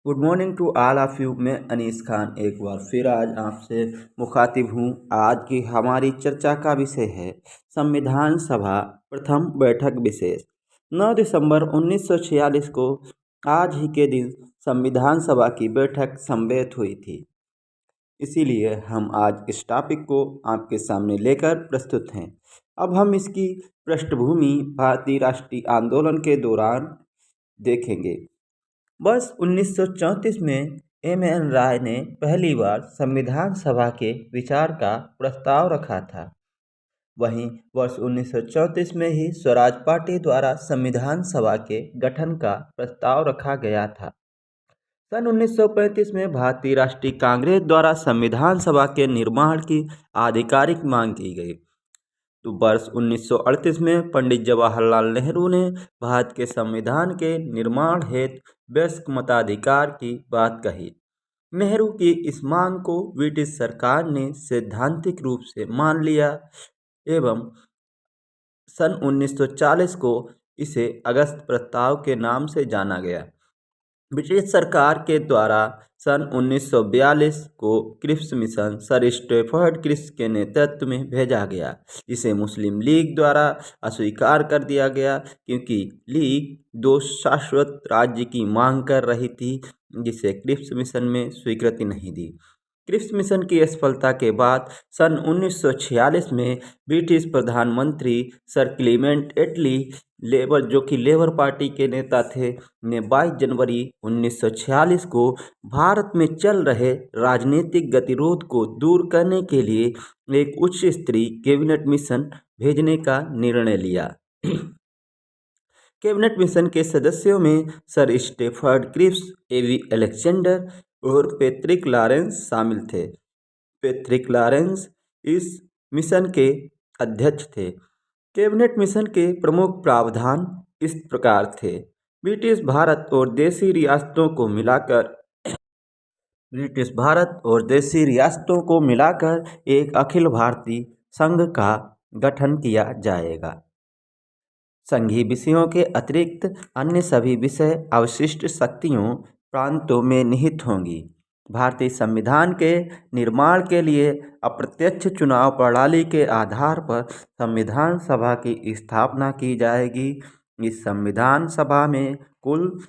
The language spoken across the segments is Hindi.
Good morning to all of you. मैं अनीस खान एक बार फिर आज आपसे मुखातिब हूँ। आज की हमारी चर्चा का विषय है संविधान सभा प्रथम बैठक विशेष। 9 दिसंबर 1946 को आज ही के दिन संविधान सभा की बैठक सम्मिलित हुई थी। इसीलिए हम आज इस टॉपिक को आपके सामने लेकर प्रस्तुत हैं। अब हम इसकी पृष्ठभूमि भारतीय राष्ट्रीय आंदोलन के दौरान देखेंगे। वर्ष 1934 में एम.एन. राय ने पहली बार संविधान सभा के विचार का प्रस्ताव रखा था। वहीं वर्ष 1934 में ही स्वराज पार्टी द्वारा संविधान सभा के गठन का प्रस्ताव रखा गया था। सन 1935 में भारतीय राष्ट्रीय कांग्रेस द्वारा संविधान सभा के निर्माण की आधिकारिक मांग की गई। तो वर्ष 1938 में पंडित जवाहरलाल नेहरू ने भारत के संविधान के निर्माण हेतु वयस्क मताधिकार की बात कही। नेहरू की इस मांग को ब्रिटिश सरकार ने सैद्धांतिक रूप से मान लिया एवं सन 1940 को इसे अगस्त प्रस्ताव के नाम से जाना गया। ब्रिटिश सरकार के द्वारा सन 1942 को Cripps mission sir Stafford Cripps के नेतृत्व में भेजा गया, जिसे मुस्लिम लीग द्वारा अस्वीकार कर दिया गया क्योंकि लीग दो शाश्वत राज्य की मांग कर रही थी, जिसे क्रिप्स मिशन में स्वीकृति नहीं दी। क्रिप्स मिशन की असफलता के बाद सन 1946 में ब्रिटिश प्रधानमंत्री सर क्लीमेंट एटली जो कि लेबर पार्टी के नेता थे, ने 22 जनवरी 1946 को भारत में चल रहे राजनीतिक गतिरोध को दूर करने के लिए एक उच्च स्तरीय कैबिनेट मिशन भेजने का निर्णय लिया। कैबिनेट मिशन के सदस्यों में sir Stafford Cripps, A V. Alexander और पैट्रिक लॉरेंस शामिल थे। पैट्रिक लॉरेंस इस मिशन के अध्यक्ष थे। कैबिनेट मिशन के प्रमुख प्रावधान इस प्रकार थे। ब्रिटिश भारत और देशी रियासतों को मिलाकर एक अखिल भारतीय संघ का गठन किया जाएगा। संघीय विषयों के अतिरिक्त अन्य सभी विषय अवशिष्ट शक्तियों प्रांतों में निहित होंगी। भारतीय संविधान के निर्माण के लिए अप्रत्यक्ष चुनाव प्रणाली के आधार पर संविधान सभा की स्थापना की जाएगी। इस संविधान सभा में कुल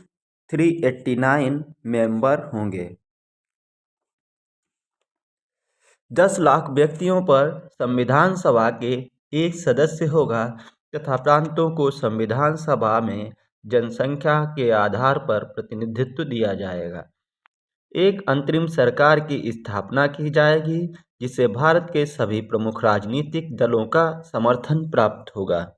389 मेंबर होंगे। 10 लाख व्यक्तियों पर संविधान सभा के एक सदस्य होगा तथा प्रांतों को संविधान सभा में जनसंख्या के आधार पर प्रतिनिधित्व दिया जाएगा। एक अंतरिम सरकार की स्थापना की जाएगी, जिसे भारत के सभी प्रमुख राजनीतिक दलों का समर्थन प्राप्त होगा।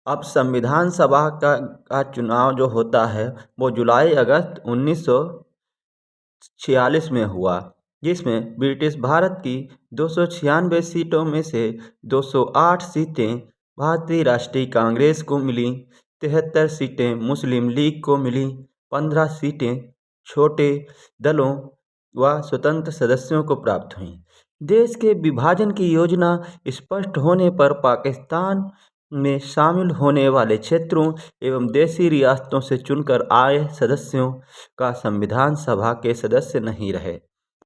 अब संविधान सभा का चुनाव जो होता है वो जुलाई अगस्त 1946 में हुआ, जिसमें ब्रिटिश भारत की 296 सीटों में से 208 सीटें भारतीय राष्ट्रीय कांग्रेस को मिली, 73 सीटें मुस्लिम लीग को मिली, 15 सीटें छोटे दलों व स्वतंत्र सदस्यों को प्राप्त हुईं। देश के विभाजन की योजना स्पष्ट होने पर पाकिस्तान में शामिल होने वाले क्षेत्रों एवं देशी रियासतों से चुनकर आए सदस्यों का संविधान सभा के सदस्य नहीं रहे।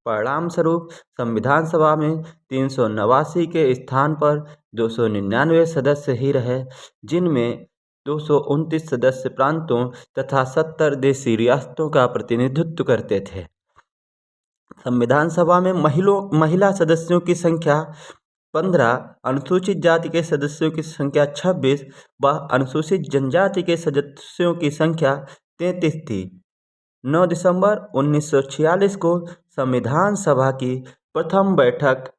परिणाम स्वरूप संविधान सभा में 389 के स्थान पर 299 सदस्य ही रहे, जिनमें 229 सदस्य प्रांतों तथा 70 देशी रियासतों का प्रतिनिधित्व करते थे। संविधान सभा में महिला सदस्यों की संख्या 15, अनुसूचित जाति के सदस्यों की संख्या 26 व अनुसूचित जनजाति के सदस्यों की संख्या 33 थी। 9 दिसंबर 1946 को संविधान सभा की प्रथम बैठक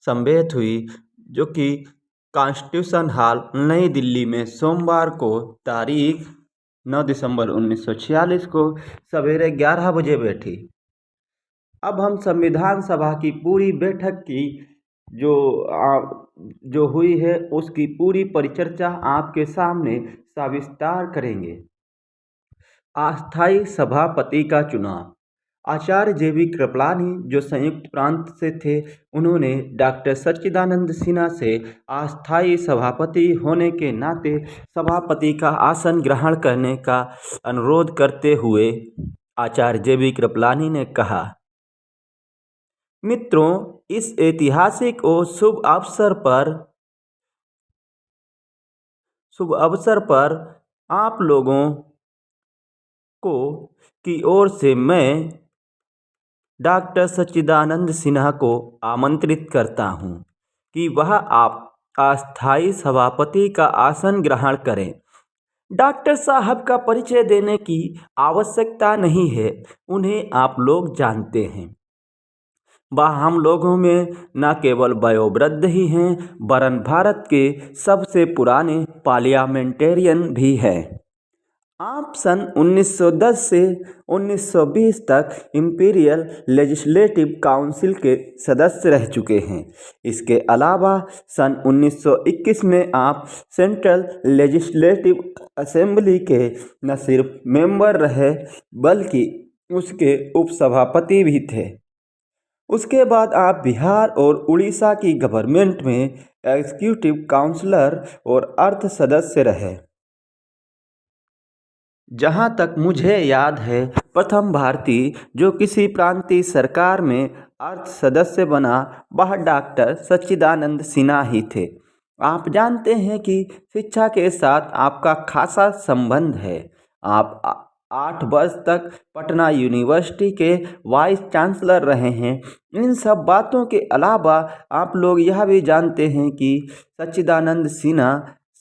सम्मिलित हुई, जो कि कॉन्स्टिट्यूशन हॉल नई दिल्ली में सोमवार को तारीख 9 दिसंबर 1946 को सवेरे 11 बजे बैठी। अब हम संविधान सभा की पूरी बैठक की जो हुई है उसकी पूरी परिचर्चा आपके सामने सविस्तार करेंगे। अस्थायी सभापति का चुनाव। आचार्य जेबी कृपलानी जो संयुक्त प्रांत से थे, उन्होंने डॉक्टर सच्चिदानंद सिन्हा से अस्थायी सभापति होने के नाते सभापति का आसन ग्रहण करने का अनुरोध करते हुए आचार्य जेबी कृपलानी ने कहा, मित्रों, इस ऐतिहासिक और शुभ अवसर पर आप लोगों को की ओर से मैं डॉक्टर सच्चिदानंद सिन्हा को आमंत्रित करता हूं कि वह आप अस्थायी सभापति का आसन ग्रहण करें। डॉक्टर साहब का परिचय देने की आवश्यकता नहीं है, उन्हें आप लोग जानते हैं। वह हम लोगों में न केवल वयोवृद्ध ही हैं, वरन भारत के सबसे पुराने पार्लियामेंटेरियन भी हैं। आप सन 1910 से 1920 तक इंपीरियल लेजिस्लेटिव काउंसिल के सदस्य रह चुके हैं। इसके अलावा सन 1921 में आप सेंट्रल लेजिस्लेटिव असेंबली के न सिर्फ मेंबर रहे, बल्कि उसके उपसभापति भी थे। उसके बाद आप बिहार और उड़ीसा की गवर्नमेंट में एग्जीक्यूटिव काउंसलर और अर्थ सदस्य रहे। जहाँ तक मुझे याद है, प्रथम भारतीय जो किसी प्रांतीय सरकार में अर्थ सदस्य बना वह डॉक्टर सच्चिदानंद सिन्हा ही थे। आप जानते हैं कि शिक्षा के साथ आपका खासा संबंध है। आप 8 वर्ष तक पटना यूनिवर्सिटी के वाइस चांसलर रहे हैं। इन सब बातों के अलावा आप लोग यह भी जानते हैं कि सच्चिदानंद सिन्हा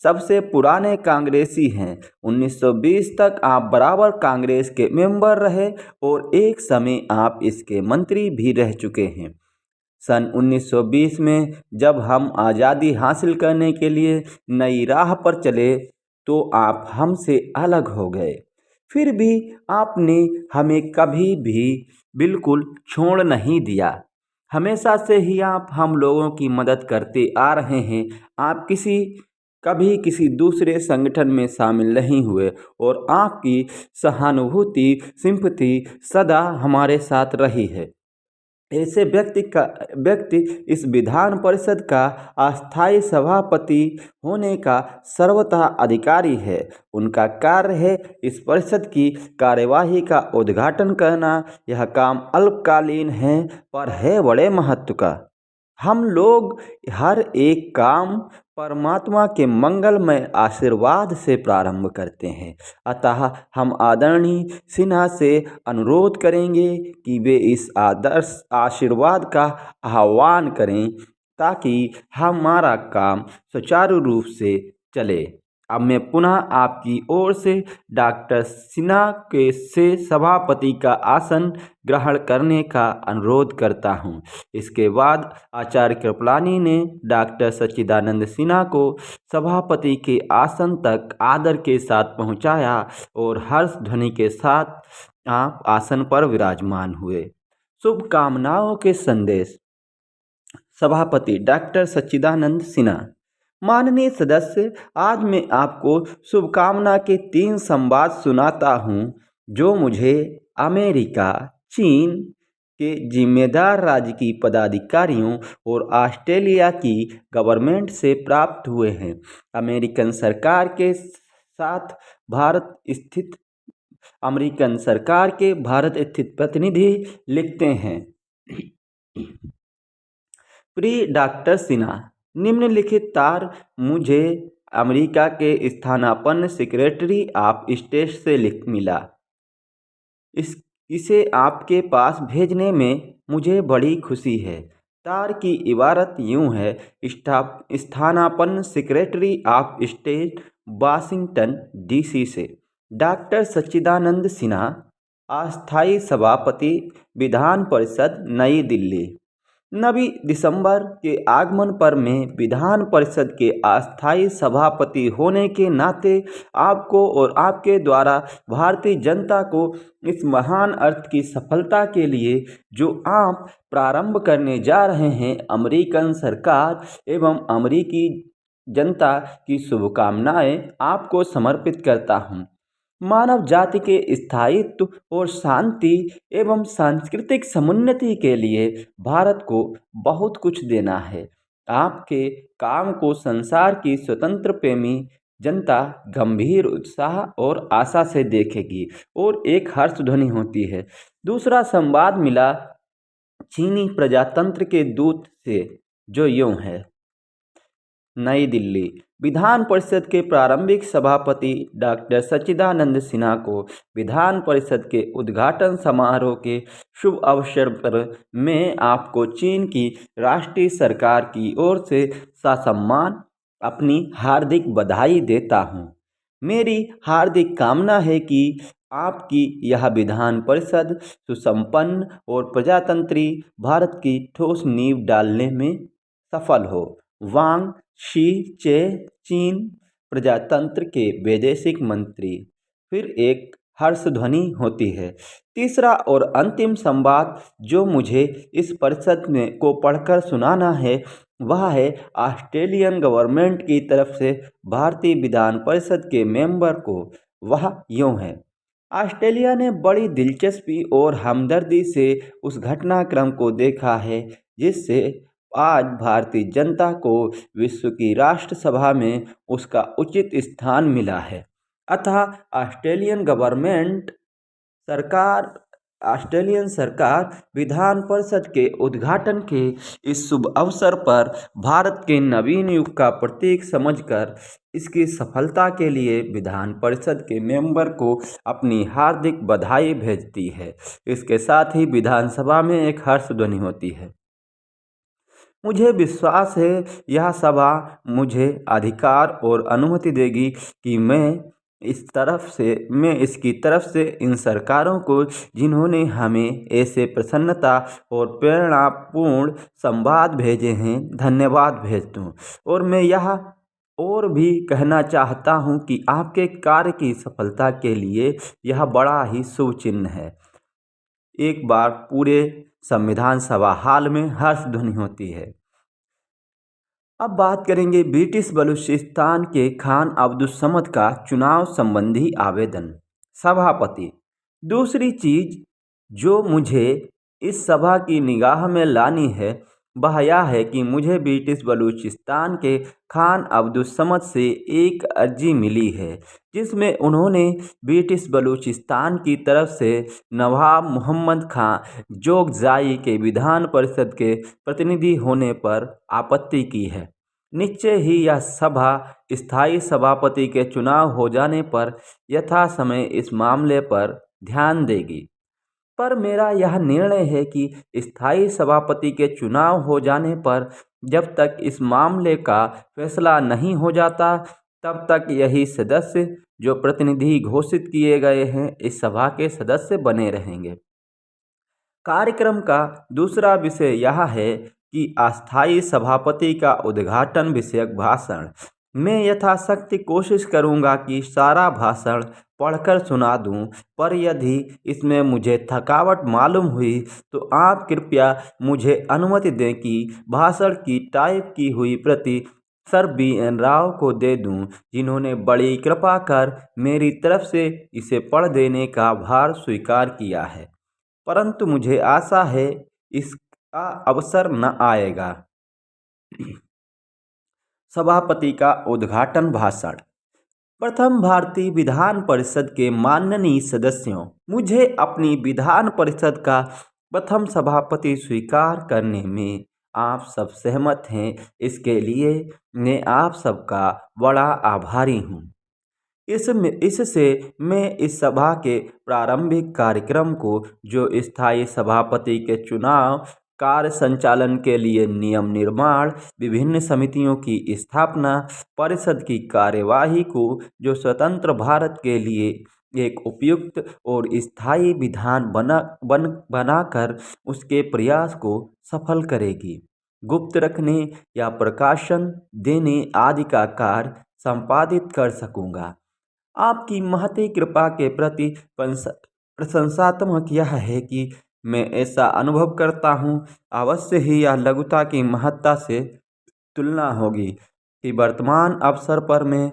सबसे पुराने कांग्रेसी हैं। 1920 तक आप बराबर कांग्रेस के मेंबर रहे और एक समय आप इसके मंत्री भी रह चुके हैं। सन 1920 में जब हम आज़ादी हासिल करने के लिए नई राह पर चले तो आप हमसे अलग हो गए। फिर भी आपने हमें कभी भी बिल्कुल छोड़ नहीं दिया। हमेशा से ही आप हम लोगों की मदद करते आ रहे हैं। आप कभी किसी दूसरे संगठन में शामिल नहीं हुए और आपकी सहानुभूति, सिंपैथी सदा हमारे साथ रही है। ऐसे व्यक्ति इस विधान परिषद का अस्थायी सभापति होने का सर्वथा अधिकारी है। उनका कार्य है इस परिषद की कार्यवाही का उद्घाटन करना। यह काम अल्पकालीन है, पर है बड़े महत्व का। हम लोग हर एक काम परमात्मा के मंगलमय आशीर्वाद से प्रारंभ करते हैं। अतः हम आदरणीय सिन्हा से अनुरोध करेंगे कि वे इस आदर्श आशीर्वाद का आह्वान करें ताकि हमारा काम सुचारू रूप से चले। अब मैं पुनः आपकी ओर से डॉक्टर सिन्हा से सभापति का आसन ग्रहण करने का अनुरोध करता हूं। इसके बाद आचार्य कृपलानी ने डॉक्टर सच्चिदानंद सिन्हा को सभापति के आसन तक आदर के साथ पहुंचाया और हर्ष ध्वनि के साथ आप आसन पर विराजमान हुए। शुभकामनाओं के संदेश। सभापति डॉक्टर सच्चिदानंद सिन्हा। माननीय सदस्य, आज मैं आपको शुभकामना के 3 संवाद सुनाता हूँ जो मुझे अमेरिका, चीन के जिम्मेदार राजकीय पदाधिकारियों और ऑस्ट्रेलिया की गवर्नमेंट से प्राप्त हुए हैं। अमेरिकन सरकार के भारत स्थित प्रतिनिधि लिखते हैं। प्रिय डॉक्टर सिन्हा, निम्नलिखित तार मुझे अमेरिका के स्थानापन्न सेक्रेटरी ऑफ स्टेट से मिला। इसे आपके पास भेजने में मुझे बड़ी खुशी है। तार की इबारत यूँ है, स्थानापन्न secretary of state, Washington DC से डॉक्टर सच्चिदानंद सिन्हा, अस्थायी सभापति, विधान परिषद, नई दिल्ली। 9 दिसंबर के आगमन पर मैं विधान परिषद के अस्थायी सभापति होने के नाते आपको और आपके द्वारा भारतीय जनता को इस महान अर्थ की सफलता के लिए जो आप प्रारंभ करने जा रहे हैं, अमेरिकन सरकार एवं अमेरिकी जनता की शुभकामनाएं आपको समर्पित करता हूं। मानव जाति के स्थायित्व और शांति एवं सांस्कृतिक समुन्नति के लिए भारत को बहुत कुछ देना है। आपके काम को संसार की स्वतंत्र प्रेमी जनता गंभीर उत्साह और आशा से देखेगी और एक हर्ष ध्वनि होती है। दूसरा संवाद मिला चीनी प्रजातंत्र के दूत से, जो यूं है। नई दिल्ली, विधान परिषद के प्रारंभिक सभापति डॉक्टर सच्चिदानंद सिन्हा को विधान परिषद के उद्घाटन समारोह के शुभ अवसर पर मैं आपको चीन की राष्ट्रीय सरकार की ओर से ससम्मान अपनी हार्दिक बधाई देता हूँ। मेरी हार्दिक कामना है कि आपकी यह विधान परिषद सुसंपन्न और प्रजातंत्री भारत की ठोस नींव डालने में सफल हो। वांग शी चे, चीन प्रजातंत्र के वैदेशिक मंत्री। फिर एक हर्ष ध्वनि होती है। तीसरा और अंतिम संवाद जो मुझे इस परिषद में को पढ़कर सुनाना है वह है ऑस्ट्रेलियन गवर्नमेंट की तरफ से भारतीय विधान परिषद के मेंबर को। वह यूं है। ऑस्ट्रेलिया ने बड़ी दिलचस्पी और हमदर्दी से उस घटनाक्रम को देखा है जिससे आज भारतीय जनता को विश्व की राष्ट्र सभा में उसका उचित स्थान मिला है। अतः ऑस्ट्रेलियन सरकार विधान परिषद के उद्घाटन के इस शुभ अवसर पर भारत के नवीन युग का प्रतीक समझकर इसकी सफलता के लिए विधान परिषद के मेंबर को अपनी हार्दिक बधाई भेजती है। इसके साथ ही विधानसभा में एक हर्ष ध्वनि होती है। मुझे विश्वास है यह सभा मुझे अधिकार और अनुमति देगी कि मैं इसकी तरफ से इन सरकारों को जिन्होंने हमें ऐसे प्रसन्नता और प्रेरणापूर्ण संवाद भेजे हैं धन्यवाद भेज दूं। और मैं यह और भी कहना चाहता हूं कि आपके कार्य की सफलता के लिए यह बड़ा ही शुभ चिन्ह है। एक बार पूरे संविधान सभा हाल में हर्ष ध्वनि होती है। अब बात करेंगे ब्रिटिश बलूचिस्तान के खान अब्दुस्समद का चुनाव संबंधी आवेदन। सभापति, दूसरी चीज जो मुझे इस सभा की निगाह में लानी है वह यह है कि मुझे ब्रिटिश बलूचिस्तान के खान अब्दुस्समद से एक अर्जी मिली है जिसमें उन्होंने ब्रिटिश बलूचिस्तान की तरफ से नवाब मोहम्मद खां जोगजाई के विधान परिषद के प्रतिनिधि होने पर आपत्ति की है। निश्चय ही यह सभा स्थायी सभापति के चुनाव हो जाने पर यथासमय इस मामले पर ध्यान देगी। पर मेरा यह निर्णय है कि स्थायी सभापति के चुनाव हो जाने पर जब तक इस मामले का फैसला नहीं हो जाता तब तक यही सदस्य जो प्रतिनिधि घोषित किए गए हैं इस सभा के सदस्य बने रहेंगे। कार्यक्रम का दूसरा विषय यह है कि अस्थायी सभापति का उद्घाटन विषयक भाषण। मैं यथाशक्ति कोशिश करूंगा कि सारा भाषण पढ़कर सुना दूं, पर यदि इसमें मुझे थकावट मालूम हुई तो आप कृपया मुझे अनुमति दें कि भाषण की टाइप की हुई प्रति सर B.N. राव को दे दूं, जिन्होंने बड़ी कृपा कर मेरी तरफ से इसे पढ़ देने का भार स्वीकार किया है, परंतु मुझे आशा है इसका अवसर न आएगा। सभापति का उद्घाटन भाषण। प्रथम भारतीय विधान परिषद के माननीय सदस्यों, मुझे अपनी विधान परिषद का प्रथम सभापति स्वीकार करने में आप सब सहमत हैं, इसके लिए मैं आप सबका बड़ा आभारी हूँ। इससे मैं इस सभा के प्रारंभिक कार्यक्रम को, जो स्थायी सभापति के चुनाव, कार्य संचालन के लिए नियम निर्माण, विभिन्न समितियों की स्थापना, परिषद की कार्यवाही को जो स्वतंत्र भारत के लिए एक उपयुक्त और स्थायी विधान बनाकर उसके प्रयास को सफल करेगी, गुप्त रखने या प्रकाशन देने आदि का कार्य संपादित कर सकूँगा। आपकी महती कृपा के प्रति प्रशंसात्मक यह है कि मैं ऐसा अनुभव करता हूँ। अवश्य ही यह लघुता की महत्ता से तुलना होगी कि वर्तमान अवसर पर मैं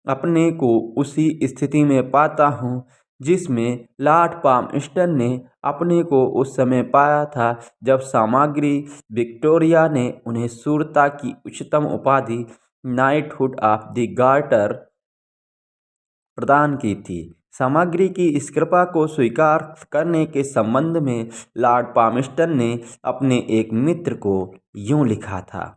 अपने को उसी स्थिति में पाता हूँ जिसमें लॉर्ड पामस्टन ने अपने को उस समय पाया था जब सामग्री विक्टोरिया ने उन्हें शूरता की उच्चतम उपाधि नाइटहुड ऑफ द गार्टर प्रदान की थी। सामग्री की इस कृपा को स्वीकार करने के संबंध में लॉर्ड पामस्टन ने अपने एक मित्र को यूं लिखा था।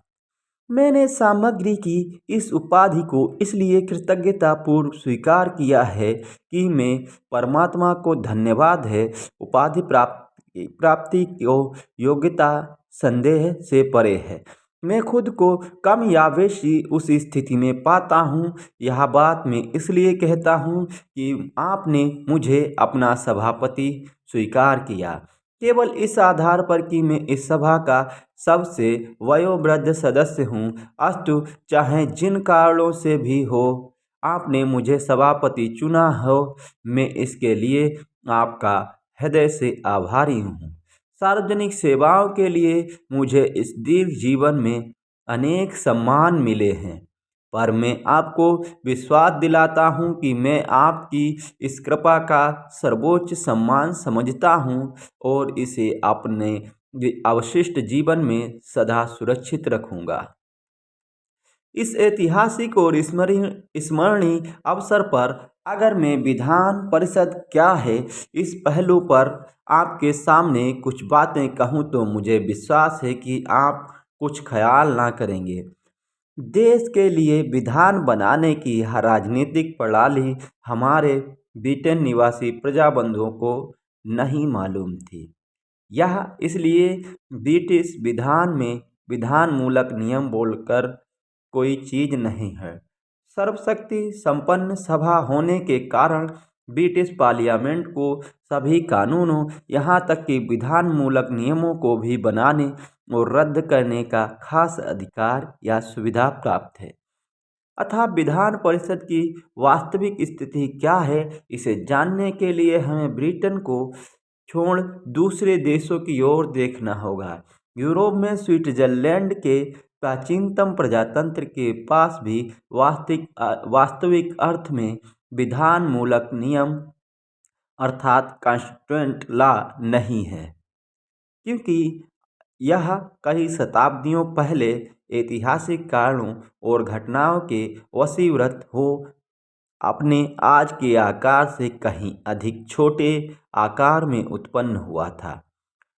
मैंने सामग्री की इस उपाधि को इसलिए कृतज्ञतापूर्व स्वीकार किया है कि मैं परमात्मा को धन्यवाद है उपाधि प्राप्ति को योग्यता संदेह से परे है। मैं खुद को कम या बेशी उस स्थिति में पाता हूँ। यह बात मैं इसलिए कहता हूँ कि आपने मुझे अपना सभापति स्वीकार किया, केवल इस आधार पर कि मैं इस सभा का सबसे वयोवृद्ध सदस्य हूँ। अस्तु, चाहे जिन कारणों से भी हो आपने मुझे सभापति चुना हो, मैं इसके लिए आपका हृदय से आभारी हूँ। सार्वजनिक सेवाओं के लिए मुझे इस दीर्घ जीवन में अनेक सम्मान मिले हैं, पर मैं आपको विश्वास दिलाता हूँ कि मैं आपकी इस कृपा का सर्वोच्च सम्मान समझता हूँ और इसे अपने अवशिष्ट जीवन में सदा सुरक्षित रखूँगा। इस ऐतिहासिक और स्मरणीय अवसर पर अगर मैं विधान परिषद क्या है इस पहलू पर आपके सामने कुछ बातें कहूँ तो मुझे विश्वास है कि आप कुछ ख्याल ना करेंगे। देश के लिए विधान बनाने की यह राजनीतिक प्रणाली हमारे ब्रिटेन निवासी प्रजाबंधुओं को नहीं मालूम थी। यह इसलिए ब्रिटिश विधान में विधानमूलक नियम बोलकर कोई चीज नहीं है। सर्वशक्ति संपन्न सभा होने के कारण ब्रिटिश पार्लियामेंट को सभी कानूनों यहाँ तक कि विधानमूलक नियमों को भी बनाने और रद्द करने का खास अधिकार या सुविधा प्राप्त है। अतः विधान परिषद की वास्तविक स्थिति क्या है इसे जानने के लिए हमें ब्रिटेन को छोड़ दूसरे देशों की ओर देखना होगा। यूरोप में स्विट्जरलैंड के प्राचीनतम प्रजातंत्र के पास भी वास्तविक अर्थ में विधानमूलक नियम अर्थात कॉन्स्टिट्यूएंट लॉ नहीं है, क्योंकि यह कई शताब्दियों पहले ऐतिहासिक कारणों और घटनाओं के वशीभूत हो अपने आज के आकार से कहीं अधिक छोटे आकार में उत्पन्न हुआ था।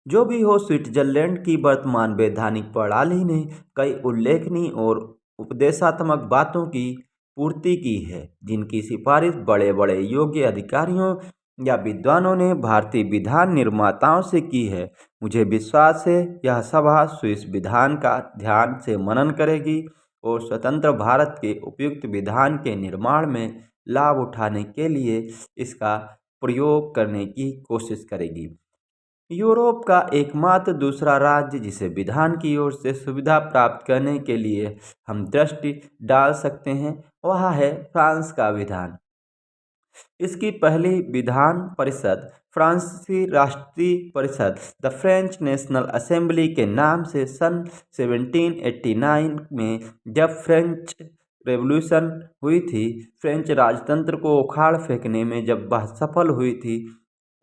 जो भी हो, स्विट्जरलैंड की वर्तमान वैधानिक प्रणाली ने कई उल्लेखनीय और उपदेशात्मक बातों की पूर्ति की है, जिनकी सिफारिश बड़े बड़े योग्य अधिकारियों या विद्वानों ने भारतीय विधान निर्माताओं से की है। मुझे विश्वास है यह सभा स्विस विधान का ध्यान से मनन करेगी और स्वतंत्र भारत के उपयुक्त विधान के निर्माण में लाभ उठाने के लिए इसका प्रयोग करने की कोशिश करेगी। यूरोप का एकमात्र दूसरा राज्य जिसे विधान की ओर से सुविधा प्राप्त करने के लिए हम दृष्टि डाल सकते हैं वह है फ्रांस का विधान। इसकी पहली विधान परिषद फ्रांसीसी राष्ट्रीय परिषद द फ्रेंच नेशनल असेंबली के नाम से सन 1789 में जब फ्रेंच रेवोल्यूशन हुई थी, फ्रेंच राजतंत्र को उखाड़ फेंकने में जब वह सफल हुई थी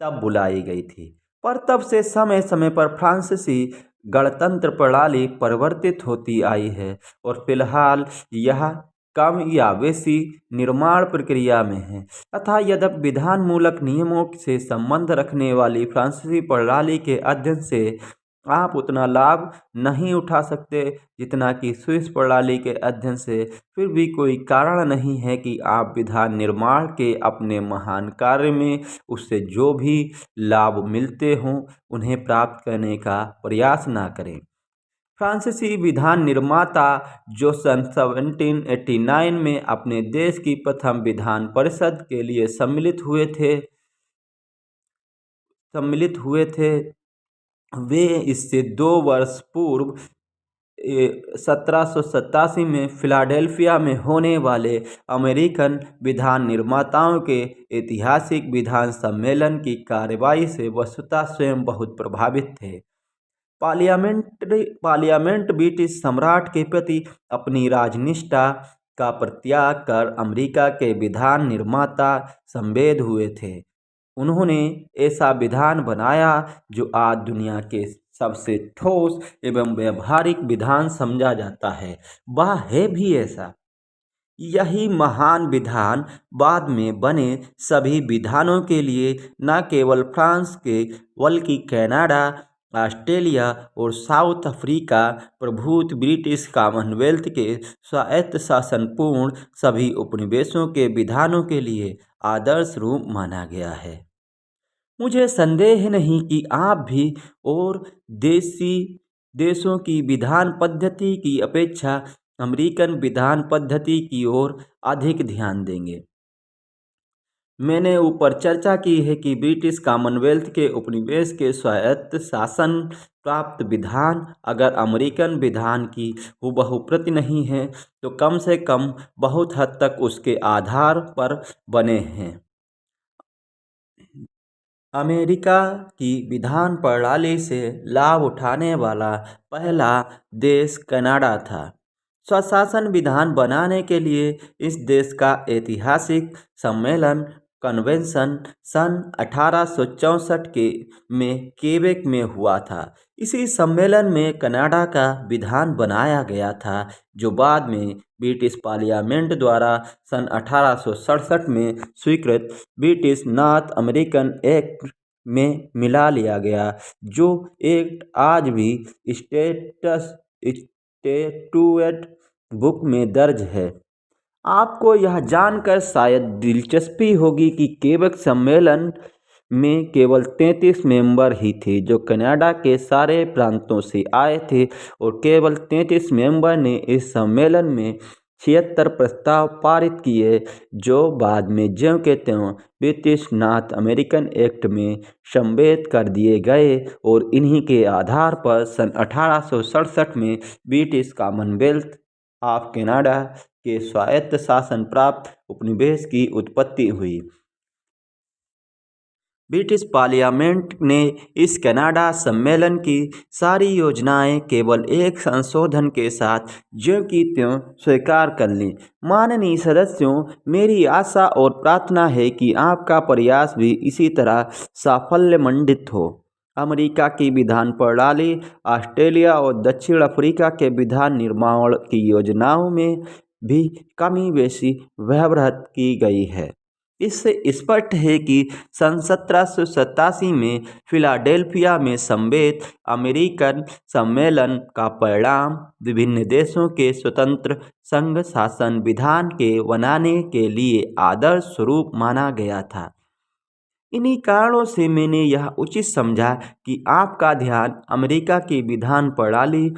तब बुलाई गई थी। पर तब से समय समय पर फ्रांसीसी गणतंत्र प्रणाली परिवर्तित होती आई है और फिलहाल यह कम या बेसी निर्माण प्रक्रिया में है। अतः यद्यपि विधानमूलक नियमों से संबंध रखने वाली फ्रांसीसी प्रणाली के अध्ययन से आप उतना लाभ नहीं उठा सकते जितना कि स्विस प्रणाली के अध्ययन से, फिर भी कोई कारण नहीं है कि आप विधान निर्माण के अपने महान कार्य में उससे जो भी लाभ मिलते हों उन्हें प्राप्त करने का प्रयास ना करें। फ्रांसीसी विधान निर्माता जो सन 1789 में अपने देश की प्रथम विधान परिषद के लिए सम्मिलित हुए थे वे इससे 2 वर्ष पूर्व 1787 में फिलाडेल्फिया में होने वाले अमेरिकन विधान निर्माताओं के ऐतिहासिक विधान सम्मेलन की कार्रवाई से वस्तुतः स्वयं बहुत प्रभावित थे। पार्लियामेंट ब्रिटिश सम्राट के प्रति अपनी राजनिष्ठा का परित्याग कर अमेरिका के विधान निर्माता संवेद हुए थे। उन्होंने ऐसा विधान बनाया जो आज दुनिया के सबसे ठोस एवं व्यवहारिक विधान समझा जाता है। वह है भी ऐसा। यही महान विधान बाद में बने सभी विधानों के लिए न केवल फ्रांस के बल्कि कनाडा, ऑस्ट्रेलिया और साउथ अफ्रीका प्रभुत्व ब्रिटिश कॉमनवेल्थ के स्वायत्त शासनपूर्ण सभी उपनिवेशों के विधानों के लिए आदर्श रूप माना गया है। मुझे संदेह नहीं कि आप भी और देसी देशों की विधान पद्धति की अपेक्षा अमेरिकन विधान पद्धति की ओर अधिक ध्यान देंगे। मैंने ऊपर चर्चा की है कि ब्रिटिश कॉमनवेल्थ के उपनिवेश के स्वायत्त शासन प्राप्त विधान अगर अमेरिकन विधान की हूबहू प्रति नहीं है तो कम से कम बहुत हद तक उसके आधार पर बने हैं। अमेरिका की विधान प्रणाली से लाभ उठाने वाला पहला देश कनाडा था। स्वशासन विधान बनाने के लिए इस देश का ऐतिहासिक सम्मेलन कन्वेंशन सन 1864 के में केबेक में हुआ था। इसी सम्मेलन में कनाडा का विधान बनाया गया था जो बाद में ब्रिटिश पार्लियामेंट द्वारा सन 1867 में स्वीकृत ब्रिटिश नॉर्थ अमेरिकन एक्ट में मिला लिया गया, जो एक्ट आज भी स्टेटूएट बुक में दर्ज है। आपको यह जानकर शायद दिलचस्पी होगी कि केबेक सम्मेलन में केवल 33 मेंबर ही थे जो कनाडा के सारे प्रांतों से आए थे और केवल 33 मेंबर ने इस सम्मेलन में 76 प्रस्ताव पारित किए जो बाद में ज्यों के त्यों ब्रिटिश नॉर्थ अमेरिकन एक्ट में सम्मिलित कर दिए गए और इन्हीं के आधार पर सन 1867 में ब्रिटिश कॉमनवेल्थ ऑफ कनाडा के स्वायत्त शासन प्राप्त उपनिवेश की उत्पत्ति हुई। ब्रिटिश पार्लियामेंट ने इस कनाडा सम्मेलन की सारी योजनाएं केवल एक संशोधन के साथ ज्यों की त्यों स्वीकार कर लीं। माननीय सदस्यों, मेरी आशा और प्रार्थना है कि आपका प्रयास भी इसी तरह साफल्यमंडित हो। अमेरिका की विधान प्रणाली, ऑस्ट्रेलिया और दक्षिण अफ्रीका के विधान निर्माण की योजनाओं में भी कमी बेशी व्यवहृत की गई है। इससे स्पष्ट है कि सन 1787 में फिलाडेल्फिया में सम्मिलित अमेरिकन सम्मेलन का परिणाम विभिन्न देशों के स्वतंत्र संघ शासन विधान के बनाने के लिए आदर्श स्वरूप माना गया था। इन्हीं कारणों से मैंने यह उचित समझा कि आपका ध्यान अमेरिका की विधान प्रणाली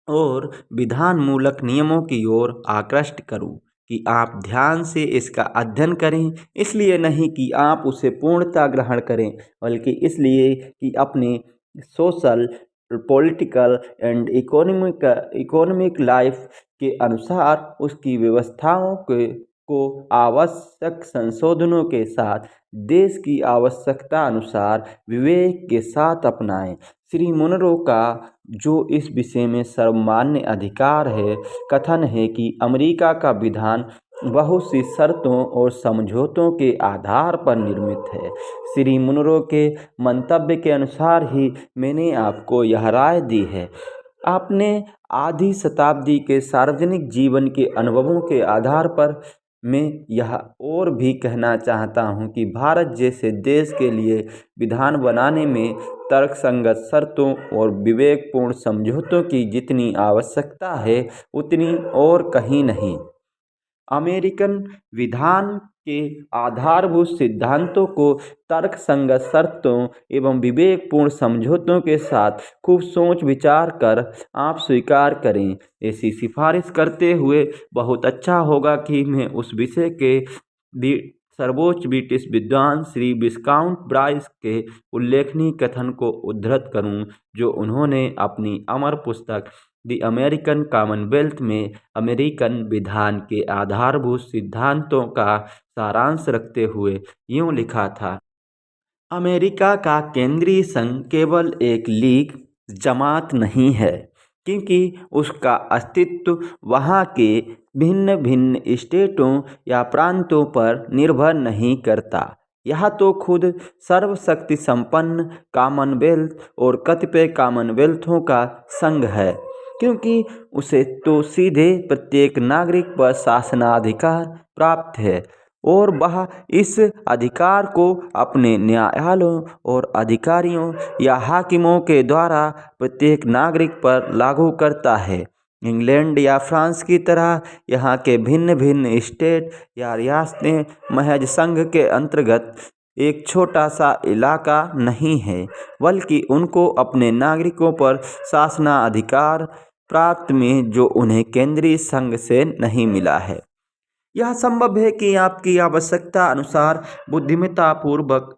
और विधान मूलक नियमों की ओर आकृष्ट करूं कि आप ध्यान से इसका अध्ययन करें, इसलिए नहीं कि आप उसे पूर्णतः ग्रहण करें बल्कि इसलिए कि अपने social, political and economic life के अनुसार उसकी व्यवस्थाओं को आवश्यक संशोधनों के साथ देश की आवश्यकता अनुसार विवेक के साथ अपनाएं। श्री मुनरो का जो इस विषय में सर्वमान्य अधिकार है कथन है कि अमेरिका का विधान बहुत सी शर्तों और समझौतों के आधार पर निर्मित है। श्री मुनरो के मंतव्य के अनुसार ही मैंने आपको यह राय दी है। आपने आधी शताब्दी के सार्वजनिक जीवन के अनुभवों के आधार पर मैं यह और भी कहना चाहता हूं कि भारत जैसे देश के लिए विधान बनाने में तर्कसंगत शर्तों और विवेकपूर्ण समझौतों की जितनी आवश्यकता है उतनी और कहीं नहीं। अमेरिकन विधान के आधारभूत सिद्धांतों को तर्कसंगत शर्तों एवं विवेकपूर्ण समझौतों के साथ खूब सोच विचार कर आप स्वीकार करें। ऐसी सिफारिश करते हुए बहुत अच्छा होगा कि मैं उस विषय के सर्वोच्च ब्रिटिश विद्वान श्री विस्काउंट ब्राइस के उल्लेखनीय कथन को उद्धृत करूं, जो उन्होंने अपनी अमर पुस्तक द अमेरिकन कॉमनवेल्थ में अमेरिकन विधान के आधारभूत सिद्धांतों का सारांश रखते हुए यूं लिखा था। अमेरिका का केंद्रीय संघ केवल एक लीग जमात नहीं है, क्योंकि उसका अस्तित्व वहाँ के भिन्न भिन्न स्टेटों या प्रांतों पर निर्भर नहीं करता। यह तो खुद सर्वशक्ति संपन्न कॉमनवेल्थ और कतिपय कॉमनवेल्थों का संघ है, क्योंकि उसे तो सीधे प्रत्येक नागरिक पर शासनाधिकार प्राप्त है और वह इस अधिकार को अपने न्यायालयों और अधिकारियों या हाकिमों के द्वारा प्रत्येक नागरिक पर लागू करता है। इंग्लैंड या फ्रांस की तरह यहाँ के भिन्न भिन्न स्टेट या रियासतें महज संघ के अंतर्गत एक छोटा सा इलाका नहीं है, बल्कि उनको अपने नागरिकों पर शासनाधिकार प्राप्त में जो उन्हें केंद्रीय संघ से नहीं मिला है। यह संभव है कि आपकी आवश्यकता अनुसार बुद्धिमत्तापूर्वक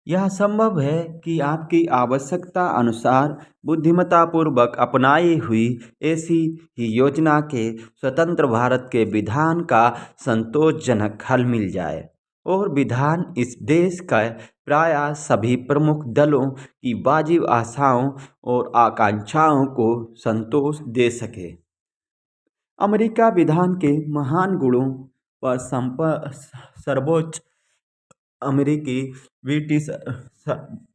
यह संभव है कि आपकी आवश्यकता अनुसार बुद्धिमत्तापूर्वक अपनाई हुई ऐसी ही योजना के स्वतंत्र भारत के विधान का संतोषजनक हल मिल जाए और विधान इस देश का प्रायः सभी प्रमुख दलों की वाजिब आशाओं और आकांक्षाओं को संतोष दे सके। अमेरिका विधान के महान गुणों पर सर्वोच्च अमेरिकी ब्रिटिश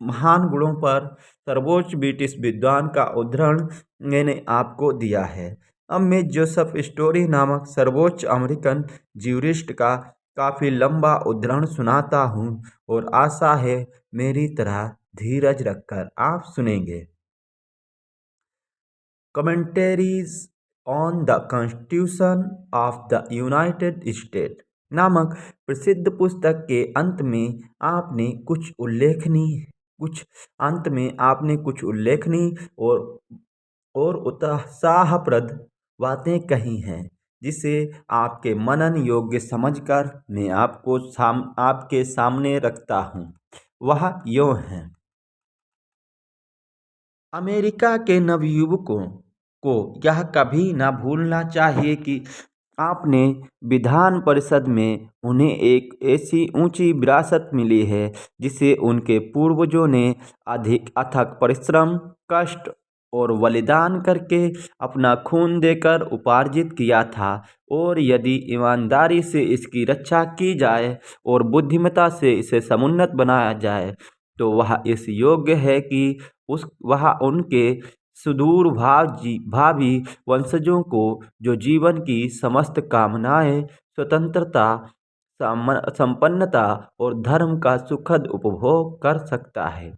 महान गुणों पर सर्वोच्च ब्रिटिश विद्वान का उद्धरण मैंने आपको दिया है। अब मैं जोसेफ स्टोरी नामक सर्वोच्च अमेरिकन ज्यूरिस्ट का काफ़ी लंबा उद्धरण सुनाता हूँ और आशा है मेरी तरह धीरज रखकर आप सुनेंगे। Commentaries on the constitution of the United State नामक प्रसिद्ध पुस्तक के अंत में आपने कुछ उल्लेखनीय और उत्साहप्रद बातें कही हैं, जिसे आपके मनन योग्य समझकर मैं आपके सामने रखता हूँ। वह यूँ है। अमेरिका के नवयुवकों को यह कभी न भूलना चाहिए कि आपने विधान परिषद में उन्हें एक ऐसी ऊंची विरासत मिली है जिसे उनके पूर्वजों ने अधिक अथक परिश्रम, कष्ट और बलिदान करके अपना खून देकर उपार्जित किया था, और यदि ईमानदारी से इसकी रक्षा की जाए और बुद्धिमत्ता से इसे समुन्नत बनाया जाए तो वह इस योग्य है कि वह उनके सुदूर भावी वंशजों को जो जीवन की समस्त कामनाएं, स्वतंत्रता, संपन्नता और धर्म का सुखद उपभोग कर सकता है।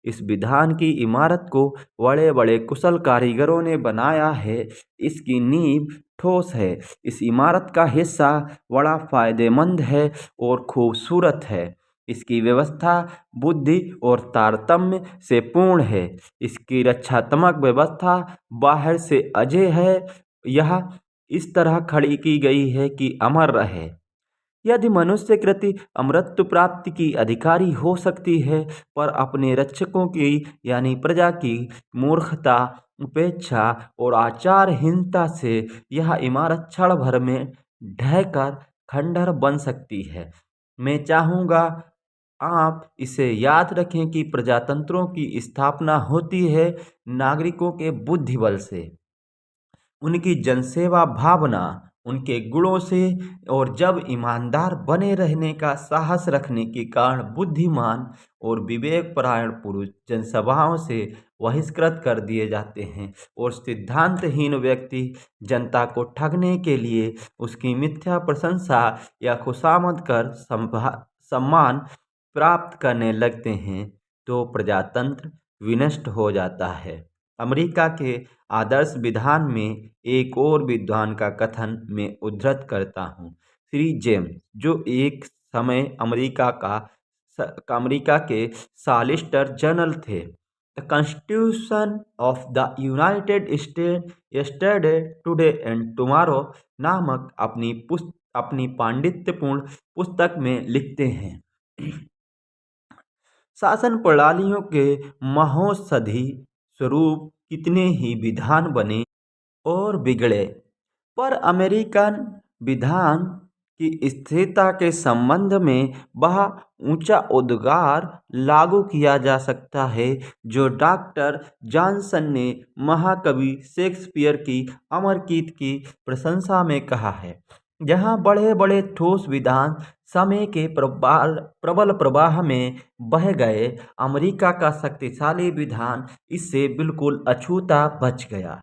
इस विधान की इमारत को बड़े बड़े कुशल कारीगरों ने बनाया है। इसकी नींव ठोस है। इस इमारत का हिस्सा बड़ा फायदेमंद है और खूबसूरत है। इसकी व्यवस्था बुद्धि और तारतम्य से पूर्ण है। इसकी रक्षात्मक व्यवस्था बाहर से अजेय है। यह इस तरह खड़ी की गई है कि अमर रहे। यदि मनुष्य कृति अमरत्व प्राप्ति की अधिकारी हो सकती है, पर अपने रक्षकों की यानी प्रजा की मूर्खता, उपेक्षा और आचारहीनता से यह इमारत क्षण भर में ढहकर खंडहर बन सकती है। मैं चाहूँगा आप इसे याद रखें कि प्रजातंत्रों की स्थापना होती है नागरिकों के बुद्धिबल से, उनकी जनसेवा भावना, उनके गुणों से, और जब ईमानदार बने रहने का साहस रखने के कारण बुद्धिमान और विवेकपरायण पुरुष जनसभाओं से बहिष्कृत कर दिए जाते हैं और सिद्धांतहीन व्यक्ति जनता को ठगने के लिए उसकी मिथ्या प्रशंसा या खुशामद कर सम्मान प्राप्त करने लगते हैं, तो प्रजातंत्र विनष्ट हो जाता है। अमेरिका के आदर्श विधान में एक और विद्वान का कथन मैं उद्धृत करता हूँ। श्री जेम्स, जो एक समय अमेरिका के सॉलिसिटर जनरल थे, the constitution of the United state yesterday, today and tomorrow नामक अपनी पांडित्यपूर्ण पुस्तक में लिखते हैं, शासन प्रणालियों के महौषधि स्वरूप कितने ही विधान बने और बिगड़े, पर अमेरिकन विधान कि स्थिरता के संबंध में वह ऊंचा उद्गार लागू किया जा सकता है जो डॉक्टर जॉनसन ने महाकवि शेक्सपियर की अमर गीत की प्रशंसा में कहा है। जहाँ बड़े बड़े ठोस विधान समय के प्रबल प्रबल प्रवाह में बह गए, अमेरिका का शक्तिशाली विधान इससे बिल्कुल अछूता बच गया।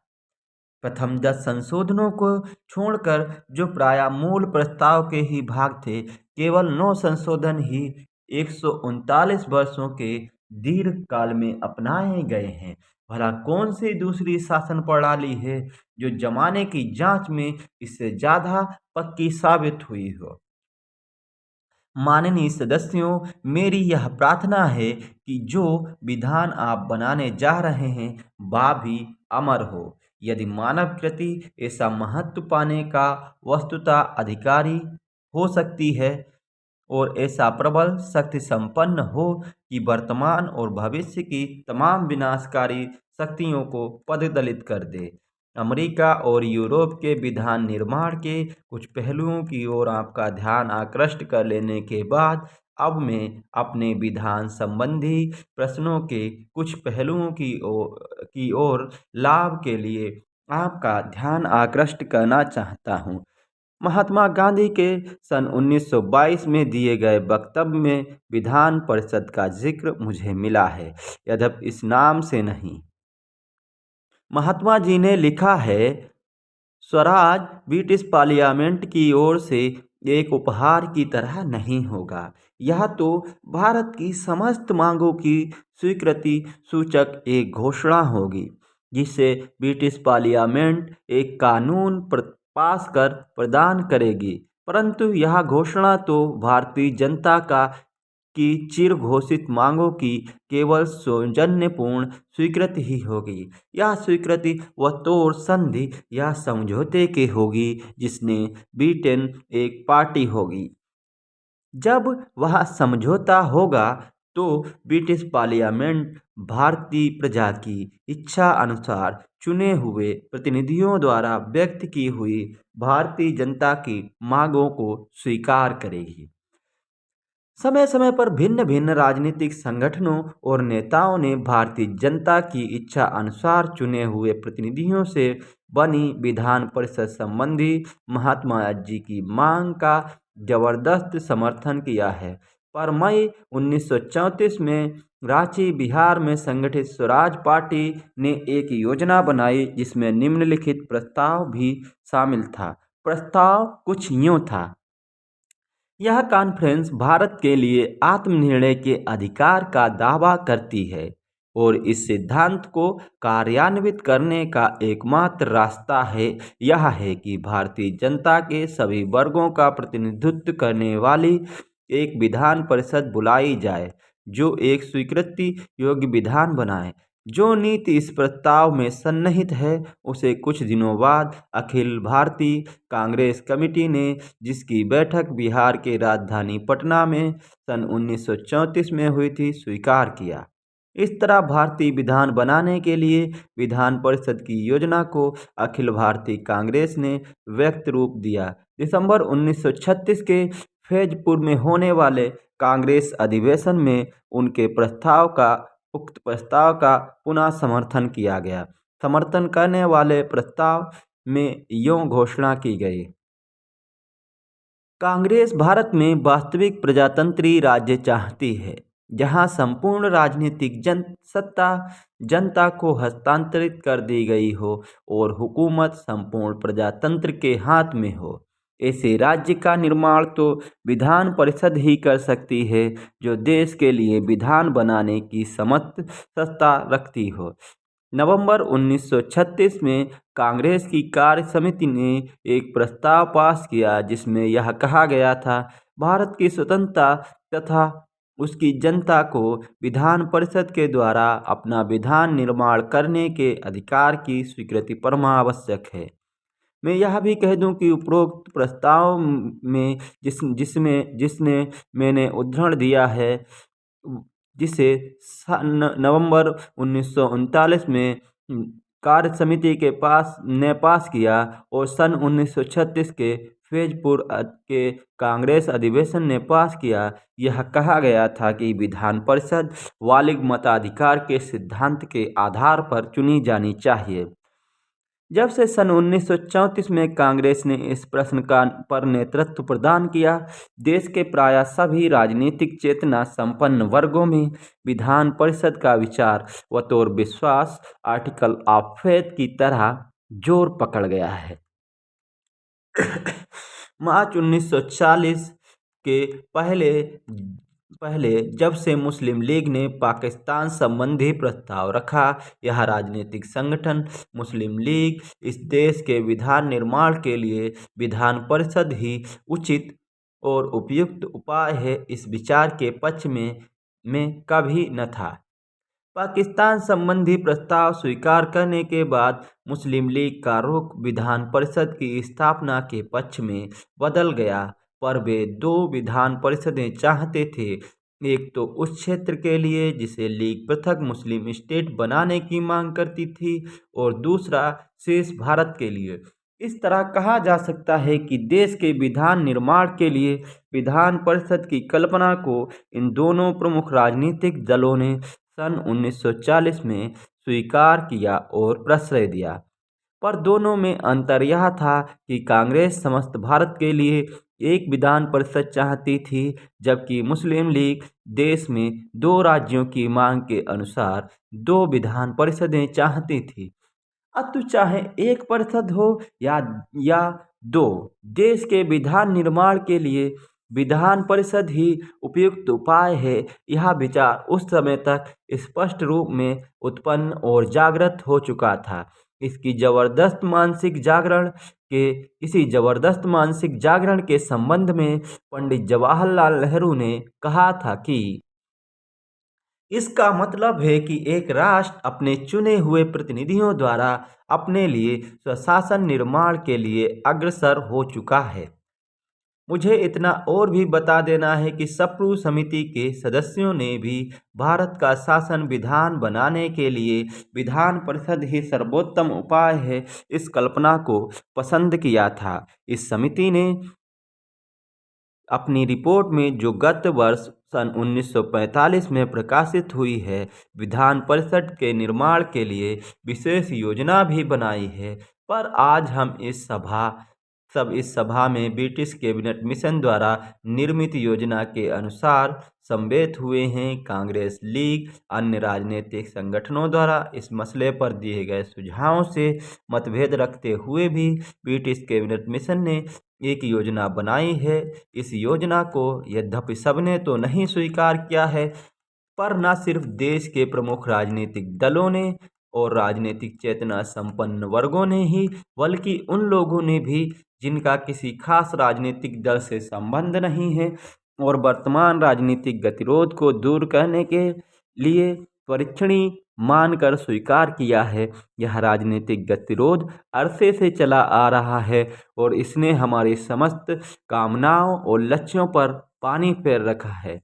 प्रथम 10 संशोधनों को छोड़कर, जो प्रायः मूल प्रस्ताव के ही भाग थे, केवल 9 संशोधन ही 139 वर्षों के दीर्घ काल में अपनाए गए हैं। भला कौन सी दूसरी शासन प्रणाली है जो जमाने की जांच में इससे ज़्यादा पक्की साबित हुई हो? माननीय सदस्यों, मेरी यह प्रार्थना है कि जो विधान आप बनाने जा रहे हैं वह भी अमर हो। यदि मानव कृति ऐसा महत्व पाने का वस्तुतः अधिकारी हो सकती है और ऐसा प्रबल शक्ति संपन्न हो कि वर्तमान और भविष्य की तमाम विनाशकारी शक्तियों को पददलित कर दे। अमेरिका और यूरोप के विधान निर्माण के कुछ पहलुओं की ओर आपका ध्यान आकृष्ट कर लेने के बाद, अब मैं अपने विधान संबंधी प्रश्नों के कुछ पहलुओं की ओर लाभ के लिए आपका ध्यान आकृष्ट करना चाहता हूँ। महात्मा गांधी के सन 1922 में दिए गए वक्तव्य में विधान परिषद का जिक्र मुझे मिला है, यद्यपि इस नाम से नहीं। महात्मा जी ने लिखा है, स्वराज ब्रिटिश पार्लियामेंट की ओर से एक उपहार की तरह नहीं होगा। यह तो भारत की समस्त मांगों की स्वीकृति सूचक एक घोषणा होगी, जिसे ब्रिटिश पार्लियामेंट एक कानून पास कर प्रदान करेगी। परंतु यह घोषणा तो भारतीय जनता का की चिर घोषित मांगों की केवल सौजन्यपूर्ण स्वीकृति ही होगी। यह स्वीकृति वह तोड़ संधि या समझौते की होगी जिसने ब्रिटेन एक पार्टी होगी। जब वह समझौता होगा तो ब्रिटिश पार्लियामेंट भारतीय प्रजा की इच्छा अनुसार चुने हुए प्रतिनिधियों द्वारा व्यक्त की हुई भारतीय जनता की मांगों को स्वीकार करेगी। समय समय पर भिन्न भिन्न राजनीतिक संगठनों और नेताओं ने भारतीय जनता की इच्छा अनुसार चुने हुए प्रतिनिधियों से बनी विधान परिषद संबंधी महात्मा जी की मांग का जबरदस्त समर्थन किया है। पर मई 1934 में रांची, बिहार में संगठित स्वराज पार्टी ने एक योजना बनाई जिसमें निम्नलिखित प्रस्ताव भी शामिल था। प्रस्ताव कुछ यूं था: यह कॉन्फ्रेंस भारत के लिए आत्मनिर्णय के अधिकार का दावा करती है और इस सिद्धांत को कार्यान्वित करने का एकमात्र रास्ता यह है कि भारतीय जनता के सभी वर्गों का प्रतिनिधित्व करने वाली एक विधान परिषद बुलाई जाए, जो एक स्वीकृति योग्य विधान बनाए। जो नीति इस प्रस्ताव में सन्निहित है उसे कुछ दिनों बाद अखिल भारतीय कांग्रेस कमेटी ने, जिसकी बैठक बिहार के राजधानी पटना में सन 1934 में हुई थी, स्वीकार किया। इस तरह भारतीय विधान बनाने के लिए विधान परिषद की योजना को अखिल भारतीय कांग्रेस ने व्यक्त रूप दिया। दिसंबर 1936 के फैजपुर में होने वाले कांग्रेस अधिवेशन में उक्त प्रस्ताव का पुनः समर्थन किया गया। समर्थन करने वाले प्रस्ताव में यूं घोषणा की गई: कांग्रेस भारत में वास्तविक प्रजातंत्री राज्य चाहती है, जहां संपूर्ण राजनीतिक सत्ता जनता को हस्तांतरित कर दी गई हो और हुकूमत संपूर्ण प्रजातंत्र के हाथ में हो। ऐसे राज्य का निर्माण तो विधान परिषद ही कर सकती है, जो देश के लिए विधान बनाने की सत्ता रखती हो। नवंबर 1936 में कांग्रेस की कार्य समिति ने एक प्रस्ताव पास किया जिसमें यह कहा गया था: भारत की स्वतंत्रता तथा उसकी जनता को विधान परिषद के द्वारा अपना विधान निर्माण करने के अधिकार की स्वीकृति परमावश्यक है। मैं यह भी कह दूं कि उपरोक्त प्रस्ताव में जिसने मैंने उद्धरण दिया है, जिसे नवंबर 1939 में कार्य समिति के पास किया और सन 1936 के के कांग्रेस अधिवेशन ने पास किया। यह कहा गया था कि विधान परिषद वालिग मताधिकार के सिद्धांत के आधार पर चुनी जानी चाहिए। जब से सन 1934 में कांग्रेस ने इस प्रश्न पर नेतृत्व प्रदान किया, देश के प्रायः सभी राजनीतिक चेतना संपन्न वर्गों में विधान परिषद का विचार बतौर विश्वास आर्टिकल ऑफ फेथ की तरह जोर पकड़ गया है। मार्च 1940 के पहले जब से मुस्लिम लीग ने पाकिस्तान संबंधी प्रस्ताव रखा, यह राजनीतिक संगठन मुस्लिम लीग इस देश के विधान निर्माण के लिए विधान परिषद ही उचित और उपयुक्त उपाय है, इस विचार के पक्ष में कभी न था। पाकिस्तान संबंधी प्रस्ताव स्वीकार करने के बाद मुस्लिम लीग का रुख विधान परिषद की स्थापना के पक्ष में बदल गया, पर वे दो विधान परिषदें चाहते थे, एक तो उस क्षेत्र के लिए जिसे लीग पृथक मुस्लिम स्टेट बनाने की मांग करती थी और दूसरा शेष भारत के लिए। इस तरह कहा जा सकता है कि देश के विधान निर्माण के लिए विधान परिषद की कल्पना को इन दोनों प्रमुख राजनीतिक दलों ने सन 1940 में स्वीकार किया और प्रश्रय दिया। पर दोनों में अंतर यह था कि कांग्रेस समस्त भारत के लिए एक विधान परिषद चाहती थी, जबकि मुस्लिम लीग देश में दो राज्यों की मांग के अनुसार दो विधान परिषदें चाहती थी। अतः चाहे एक परिषद हो या दो, देश के विधान निर्माण के लिए विधान परिषद ही उपयुक्त उपाय है। यह विचार उस समय तक स्पष्ट रूप में उत्पन्न और जागृत हो चुका था। इसी जबरदस्त मानसिक जागरण के संबंध में पंडित जवाहरलाल नेहरू ने कहा था कि इसका मतलब है कि एक राष्ट्र अपने चुने हुए प्रतिनिधियों द्वारा अपने लिए स्वशासन निर्माण के लिए अग्रसर हो चुका है। मुझे इतना और भी बता देना है कि सप्रू समिति के सदस्यों ने भी भारत का शासन विधान बनाने के लिए विधान परिषद ही सर्वोत्तम उपाय है, इस कल्पना को पसंद किया था। इस समिति ने अपनी रिपोर्ट में, जो गत वर्ष सन 1945 में प्रकाशित हुई है, विधान परिषद के निर्माण के लिए विशेष योजना भी बनाई है। पर आज हम इस सभा में ब्रिटिश कैबिनेट मिशन द्वारा निर्मित योजना के अनुसार समवेत हुए हैं। कांग्रेस, लीग, अन्य राजनीतिक संगठनों द्वारा इस मसले पर दिए गए सुझावों से मतभेद रखते हुए भी ब्रिटिश कैबिनेट मिशन ने एक योजना बनाई है। इस योजना को यद्यपि सबने तो नहीं स्वीकार किया है, पर न सिर्फ देश के प्रमुख राजनीतिक दलों ने और राजनीतिक चेतना संपन्न वर्गों ने ही, बल्कि उन लोगों ने भी जिनका किसी खास राजनीतिक दल से संबंध नहीं है और वर्तमान राजनीतिक गतिरोध को दूर करने के लिए परीक्षणीय मानकर स्वीकार किया है। यह राजनीतिक गतिरोध अरसे से चला आ रहा है और इसने हमारी समस्त कामनाओं और लक्ष्यों पर पानी फेर रखा है।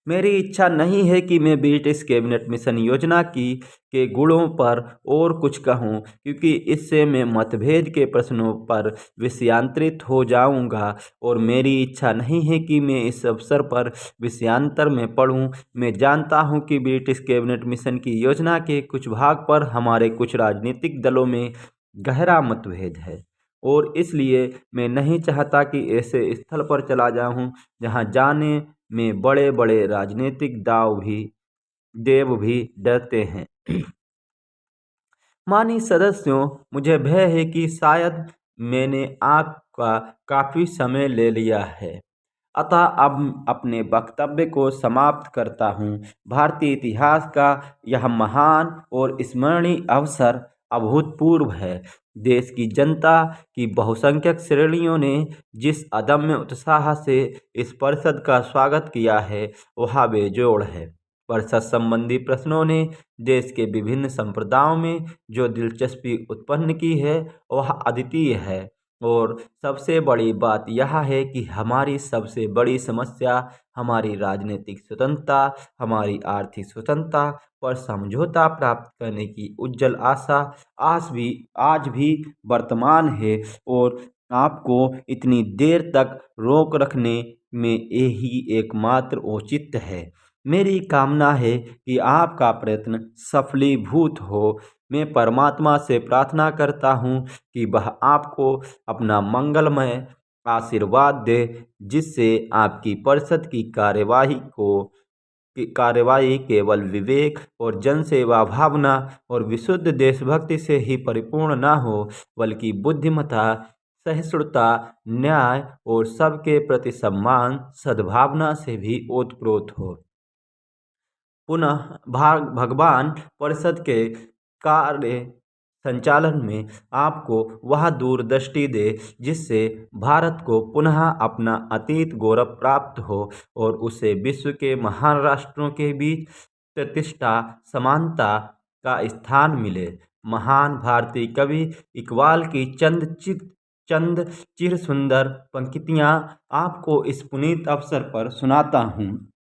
मेरी इच्छा नहीं है कि मैं ब्रिटिश कैबिनेट मिशन योजना के गुणों पर और कुछ कहूं, क्योंकि इससे मैं मतभेद के प्रश्नों पर विषयांतरित हो जाऊंगा और मेरी इच्छा नहीं है कि मैं इस अवसर पर विषयांतर में पढ़ूं। मैं जानता हूं कि ब्रिटिश कैबिनेट मिशन की योजना के कुछ भाग पर हमारे कुछ राजनीतिक दलों में गहरा मतभेद है और इसलिए मैं नहीं चाहता कि ऐसे स्थल पर चला जाऊं जहां जाने में बड़े बड़े राजनीतिक देव भी डरते हैं। माननीय सदस्यों, मुझे भय है कि शायद मैंने आपका काफ़ी समय ले लिया है, अतः अब अपने वक्तव्य को समाप्त करता हूँ। भारतीय इतिहास का यह महान और स्मरणीय अवसर अभूतपूर्व है। देश की जनता की बहुसंख्यक श्रेणियों ने जिस अदम्य उत्साह से इस परिषद का स्वागत किया है, वह बेजोड़ है। परिषद संबंधी प्रश्नों ने देश के विभिन्न संप्रदायों में जो दिलचस्पी उत्पन्न की है, वह अद्वितीय है और सबसे बड़ी बात यह है कि हमारी सबसे बड़ी समस्या हमारी राजनीतिक स्वतंत्रता, हमारी आर्थिक स्वतंत्रता पर समझौता प्राप्त करने की उज्जवल आशा आज भी वर्तमान है और आपको इतनी देर तक रोक रखने में यही एकमात्र औचित्य है। मेरी कामना है कि आपका प्रयत्न सफलीभूत हो। मैं परमात्मा से प्रार्थना करता हूँ कि वह आपको अपना मंगलमय आशीर्वाद दे, जिससे आपकी परिषद की कार्यवाही केवल विवेक और जनसेवा भावना और विशुद्ध देशभक्ति से ही परिपूर्ण न हो, बल्कि बुद्धिमत्ता, सहिष्णुता, न्याय और सबके प्रति सम्मान, सद्भावना से भी ओतप्रोत हो। पुनः भगवान परिषद के कार्य संचालन में आपको वह दूरदृष्टि दे, जिससे भारत को पुनः अपना अतीत गौरव प्राप्त हो और उसे विश्व के महान राष्ट्रों के बीच प्रतिष्ठा समानता का स्थान मिले। महान भारतीय कवि इकबाल की चंद चिर सुंदर पंक्तियाँ आपको इस पुनीत अवसर पर सुनाता हूँ।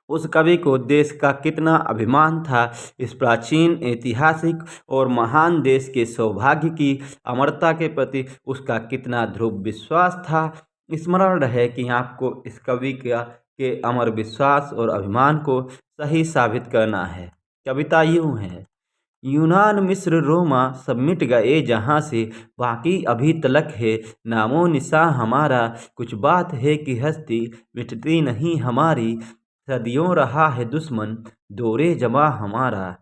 उस कवि को देश का कितना अभिमान था, इस प्राचीन ऐतिहासिक और महान देश के सौभाग्य की अमरता के प्रति उसका कितना ध्रुव विश्वास था। स्मरण रहे कि आपको इस कवि के अमर विश्वास और अभिमान को सही साबित करना है। कविता यूँ है। यूनान, मिस्र, रोमा सब मिट गए जहाँ से, बाकी अभी तलक है नामो निशान हमारा। कुछ बात है कि हस्ती मिटती नहीं हमारी, सदियों रहा है दुश्मन दौरे जमा हमारा।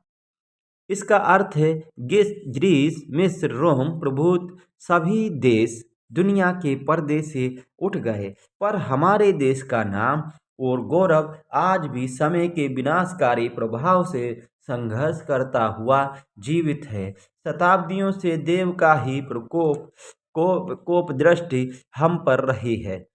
इसका अर्थ है ग्रीस, मिस्र, रोम प्रभुत सभी देश दुनिया के पर्दे से उठ गए, पर हमारे देश का नाम और गौरव आज भी समय के विनाशकारी प्रभाव से संघर्ष करता हुआ जीवित है। शताब्दियों से देव का ही कोप दृष्टि हम पर रही है,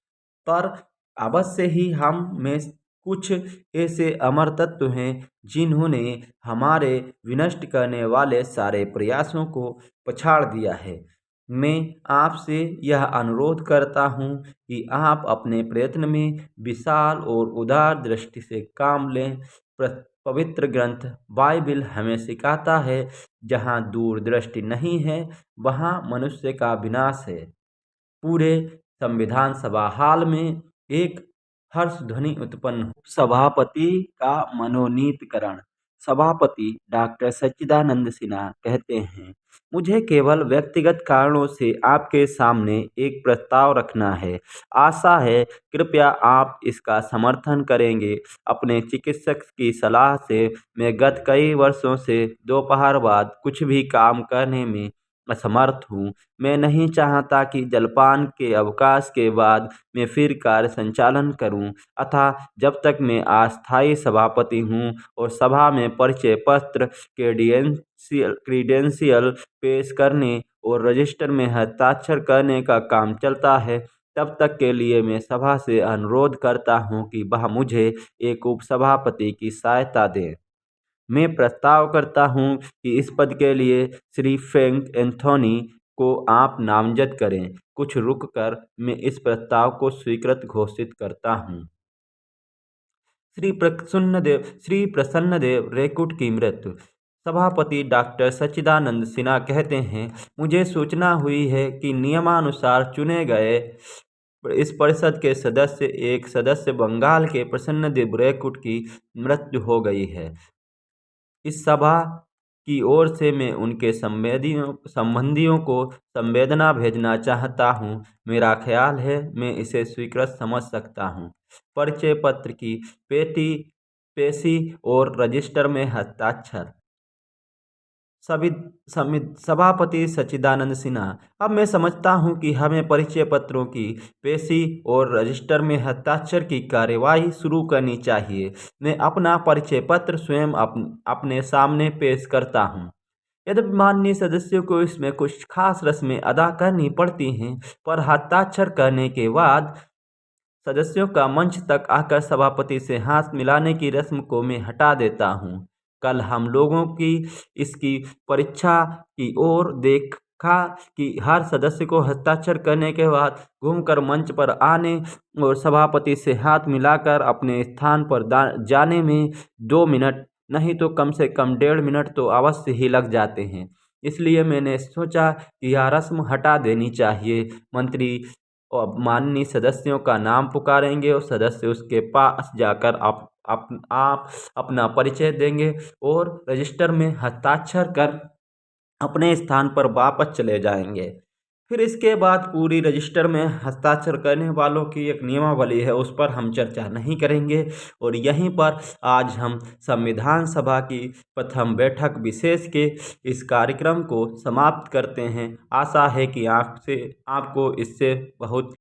पर अवश्य ही हम में कुछ ऐसे अमर तत्व हैं जिन्होंने हमारे विनष्ट करने वाले सारे प्रयासों को पछाड़ दिया है। मैं आपसे यह अनुरोध करता हूँ कि आप अपने प्रयत्न में विशाल और उदार दृष्टि से काम लें। पवित्र ग्रंथ बाइबिल हमें सिखाता है, जहाँ दूरदृष्टि नहीं है वहाँ मनुष्य का विनाश है। पूरे संविधान सभा हाल में एक हर्ष ध्वनि उत्पन्न हुई। सभापति का मनोनीतकरण। सभापति डॉक्टर सच्चिदानंद सिन्हा कहते हैं, मुझे केवल व्यक्तिगत कारणों से आपके सामने एक प्रस्ताव रखना है। आशा है कृपया आप इसका समर्थन करेंगे। अपने चिकित्सक की सलाह से मैं गत कई वर्षों से दोपहर बाद कुछ भी काम करने में असमर्थ हूँ। मैं नहीं चाहता कि जलपान के अवकाश के बाद मैं फिर कार्य संचालन करूँ, अतः जब तक मैं अस्थायी सभापति हूँ और सभा में परिचय पत्र, क्रीडेंशियल पेश करने और रजिस्टर में हस्ताक्षर करने का काम चलता है, तब तक के लिए मैं सभा से अनुरोध करता हूँ कि वह मुझे एक उपसभापति की सहायता दें। मैं प्रस्ताव करता हूँ कि इस पद के लिए श्री फ्रैंक एंथोनी को आप नामजद करें। कुछ रुककर मैं इस प्रस्ताव को स्वीकृत घोषित करता हूँ। श्री प्रसन्नदेव रेकुट की मृत्यु। सभापति डॉक्टर सच्चिदानंद सिन्हा कहते हैं, मुझे सूचना हुई है कि नियमानुसार चुने गए इस परिषद के एक सदस्य बंगाल के प्रसन्नदेव रेकुट की मृत्यु हो गई है। इस सभा की ओर से मैं उनके संबंधियों को संवेदना भेजना चाहता हूँ। मेरा ख्याल है मैं इसे स्वीकृत समझ सकता हूँ। परिचय पत्र की पेशी और रजिस्टर में हस्ताक्षर। सभापति सच्चिदानंद सिन्हा, अब मैं समझता हूं कि हमें परिचय पत्रों की पेशी और रजिस्टर में हस्ताक्षर की कार्यवाही शुरू करनी चाहिए। मैं अपना परिचय पत्र स्वयं अपने सामने पेश करता हूं। यद्यपि माननीय सदस्यों को इसमें कुछ खास रस्में अदा करनी पड़ती हैं, पर हस्ताक्षर करने के बाद सदस्यों का मंच तक आकर सभापति से हाथ मिलाने की रस्म को मैं हटा देता हूँ। कल हम लोगों की इसकी परीक्षा की ओर देखा कि हर सदस्य को हस्ताक्षर करने के बाद घूमकर मंच पर आने और सभापति से हाथ मिलाकर अपने स्थान पर जाने में 2 मिनट नहीं तो कम से कम 1.5 मिनट तो अवश्य ही लग जाते हैं। इसलिए मैंने सोचा कि यह रस्म हटा देनी चाहिए। मंत्री और माननीय सदस्यों का नाम पुकारेंगे और सदस्य उसके पास जाकर आप अपना परिचय देंगे और रजिस्टर में हस्ताक्षर कर अपने स्थान पर वापस चले जाएंगे। फिर इसके बाद पूरी रजिस्टर में हस्ताक्षर करने वालों की एक नियमावली है, उस पर हम चर्चा नहीं करेंगे। और यहीं पर आज हम संविधान सभा की प्रथम बैठक विशेष के इस कार्यक्रम को समाप्त करते हैं। आशा है कि आपको इससे बहुत